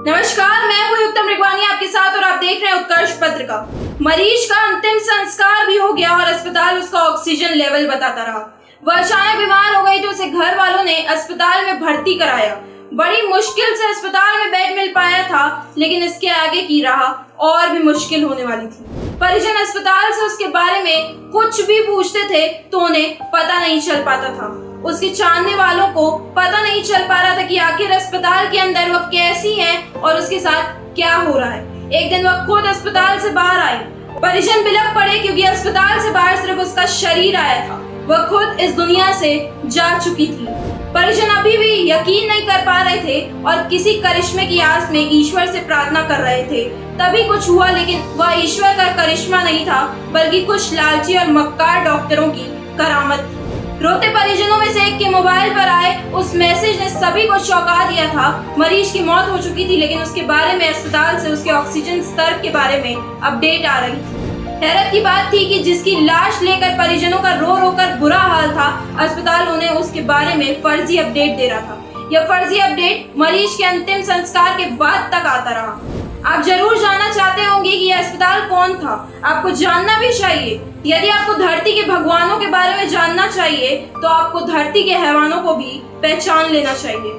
नमस्कार, मैं हूँ युक्तम रिगवानी आपके साथ और आप देख रहे हैं उत्कर्ष पत्रिका। मरीज का अंतिम संस्कार भी हो गया और अस्पताल उसका ऑक्सीजन लेवल बताता रहा। वह अचानक बीमार हो गई तो उसे घर वालों ने अस्पताल में भर्ती कराया। बड़ी मुश्किल से अस्पताल में बेड मिल पाया था, लेकिन इसके आगे की राह और भी मुश्किल होने वाली थी। परिजन अस्पताल से उसके बारे में कुछ भी पूछते थे तो उन्हें पता नहीं चल पाता था। उसके चाहने वालों को पता नहीं चल पा रहा था कि आखिर अस्पताल के अंदर वह कैसी है और उसके साथ क्या हो रहा है। एक दिन वह खुद अस्पताल से बाहर आई। परिजन बिलख पड़े क्योंकि अस्पताल से बाहर सिर्फ उसका शरीर आया था। वह खुद इस दुनिया से जा चुकी थी। परिजन अभी भी यकीन नहीं कर पा रहे थे और किसी करिश्मे की आस में ईश्वर से प्रार्थना कर रहे थे। तभी कुछ हुआ, लेकिन वह ईश्वर का करिश्मा नहीं था, बल्कि कुछ लालची और मक्कार डॉक्टरों की करामत थी। रोते परिजनों में से एक के मोबाइल पर आए उस मैसेज ने सभी को चौंका दिया था। मरीज की मौत हो चुकी थी, लेकिन उसके बारे में अस्पताल से उसके ऑक्सीजन स्तर के बारे में अपडेट आ रही थी। हैरत की बात थी कि जिसकी लाश लेकर परिजनों का रो रो कर बुरा हाल था, अस्पताल उन्हें उसके बारे में फर्जी अपडेट दे रहा था। यह फर्जी अपडेट मरीज के अंतिम संस्कार के बाद तक आता रहा। आप जरूर जानना चाहते होंगे कि यह अस्पताल कौन था। आपको जानना भी चाहिए। यदि आपको धरती के भगवानों के बारे में जानना चाहिए तो आपको धरती के हैवानों को भी पहचान लेना चाहिए।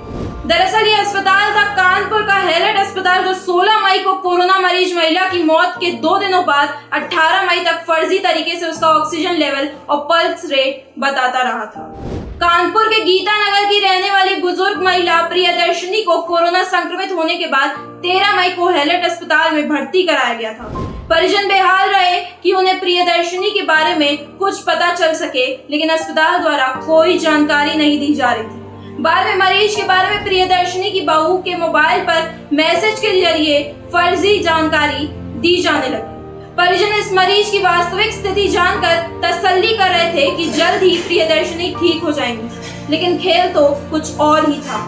दरअसल ये अस्पताल था कानपुर का हैलेट अस्पताल, जो 16 मई को कोरोना मरीज महिला की मौत के 2 दिनों बाद 18 मई तक फर्जी तरीके से उसका ऑक्सीजन लेवल और पल्स रेट बताता रहा था। कानपुर के गीता नगर की रहने वाली बुजुर्ग महिला प्रियदर्शनी को कोरोना संक्रमित होने के बाद 13 मई को हैलेट अस्पताल में भर्ती कराया गया था। परिजन बेहाल रहे कि उन्हें प्रियदर्शनी के बारे में कुछ पता चल सके, लेकिन अस्पताल द्वारा कोई जानकारी नहीं दी जा रही थी। बाद में मरीज के बारे में प्रियदर्शनी की बहू के मोबाइल पर मैसेज के जरिए फर्जी जानकारी दी जाने लगी। परिजन इस मरीज की वास्तविक स्थिति जानकर तसल्ली कर रहे थे कि जल्द ही प्रियदर्शनी ठीक हो जाएंगी, लेकिन खेल तो कुछ और ही था।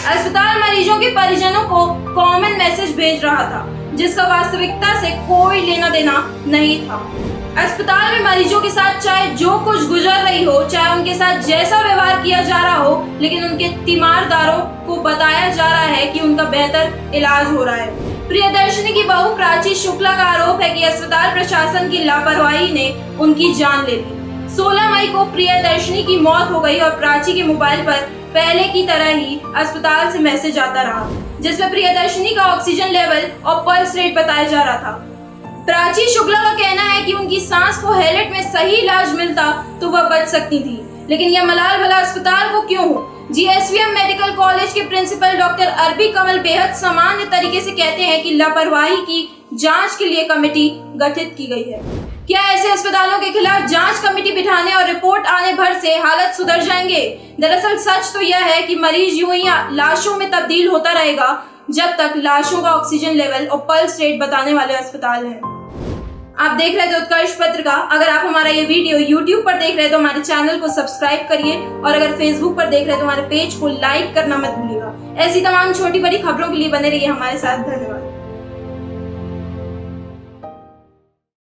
अस्पताल मरीजों के परिजनों को कॉमन मैसेज भेज रहा था, जिसका वास्तविकता से कोई लेना देना नहीं था। अस्पताल में मरीजों के साथ चाहे जो कुछ गुजर रही हो, चाहे उनके साथ जैसा व्यवहार किया जा रहा हो, लेकिन उनके तीमारदारों को बताया जा रहा है कि उनका बेहतर इलाज हो रहा है। प्रियदर्शनी की बहू प्राची शुक्ला का आरोप है कि अस्पताल प्रशासन की लापरवाही ने उनकी जान ले ली। 16 मई को प्रियदर्शनी की मौत हो गई और प्राची के मोबाइल पर पहले की तरह ही अस्पताल से मैसेज आता रहा, जिसमें प्रियदर्शनी का ऑक्सीजन लेवल और पल्स रेट बताया जा रहा था। प्राची शुक्ला का कहना है कि उनकी सांस को हैलेट में सही इलाज मिलता तो वह बच सकती थी, लेकिन यह मलाल भला अस्पताल को क्यों हो। जीएसवीएम मेडिकल कॉलेज के प्रिंसिपल डॉक्टर अरबी कमल बेहद सामान्य तरीके से कहते हैं कि लापरवाही की जांच के लिए कमेटी गठित की गई है। क्या ऐसे अस्पतालों के खिलाफ जांच कमेटी बिठाने और रिपोर्ट आने भर से हालत सुधर जाएंगे? दरअसल सच तो यह है कि मरीज यूं ही लाशों में तब्दील होता रहेगा जब तक लाशों का ऑक्सीजन लेवल और पल्स रेट बताने वाले अस्पताल हैं। आप देख रहे थे उत्कर्ष पत्रिका। अगर आप हमारा ये वीडियो YouTube पर देख रहे हैं तो हमारे चैनल को सब्सक्राइब करिए, और अगर Facebook पर देख रहे हैं तो हमारे पेज को लाइक करना मत भूलिएगा। ऐसी तमाम छोटी बड़ी खबरों के लिए बने रहिए हमारे साथ। धन्यवाद।